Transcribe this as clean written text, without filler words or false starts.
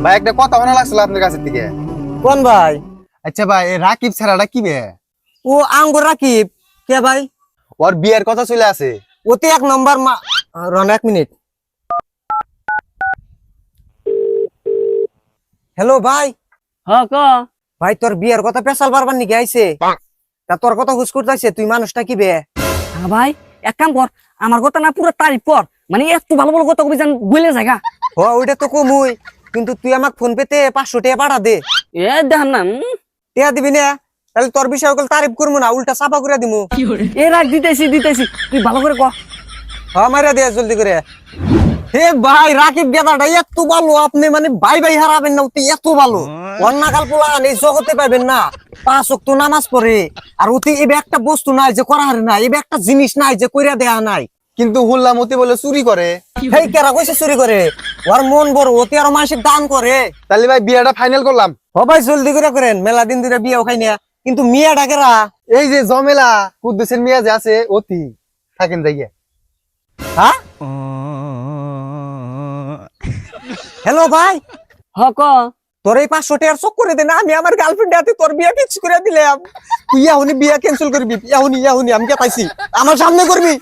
ভাই একটা কথা মনে লাগছিল আপনার কাছে থেকে। কোন ভাই? আচ্ছা ভাই, এই রাকিব ছাড়াটা কি বে? ও আঙ্গুর রাকিব কে ভাই? ওর বিয়ের কথা চলে আছে। ওতে এক নম্বর রন, 1 মিনিট। হ্যালো ভাই। হ্যাঁ ক ভাই তোর বিয়ের কথা পেশাল বারবার নিকে আইছে। তা তোর কথা হুস করতেছে, তুই মানুষটা কি বে? হ্যাঁ ভাই, এক কাম কর, আমার কথা না পুরো তারিফ কর, মানে এত ভালো ভালো কথা কবি জান বলে জায়গা। হ ওইটা তো কমুই, কিন্তু তুই আমাক ফোন পেতে 500 টাকা পাঠা দে। এ দেখান না টাকা দিবি না? তাহলে তোর বিষয় সকল তারিফ করবো না, উল্টা চাপা করে দিমু। এ রাখ, দিতেছি দিতেছি, তুই ভালো করে ক। হ্যাঁ মারিয়া দে জলদি করে। হে ভাই রাকিব গেদাটা এত ভালো, আপনি মানে ভাই ভাই হারাবেন না, অতি এত ভালো। অন্যকাল পোলা এই জগতে পাইবেন না। 5 ওয়াক্ত নামাজ পড়ে, আর অতি এবে একটা বস্তু নাই যে করা হারে না, এবে একটা জিনিস নাই যে কইরা দেয়া নাই। কিন্তু হুল্লা মতি বলে চুরি করে। হেই কেরা কইছে চুরি করে? ওর মন বড়, অতি আরো মানুষের দান করে। তাহলে ভাই বিয়েটা ফাইনাল করলাম। হ ভাই জলদি করে করেন, মেলা দিন ধরে বিয়েও খাই না। কিন্তু মিয়া ডাকেরা। এই যে জমেলা কুদ্দুসের মিয়া যে আছে অতি থাকেন যাইয়া। হ্যাঁ হ্যালো ভাই, হ ক তোর এই 500 টাকার চোখ করে দে না, আমি আমার গার্লফ্রেন্ড হাতে তোর বিয়ে ফিক্স করে দিলাম। তুই এখনই বিয়ে ক্যান্সেল করবি, এখনই আমি কে পাইছি আমার সামনে করবি।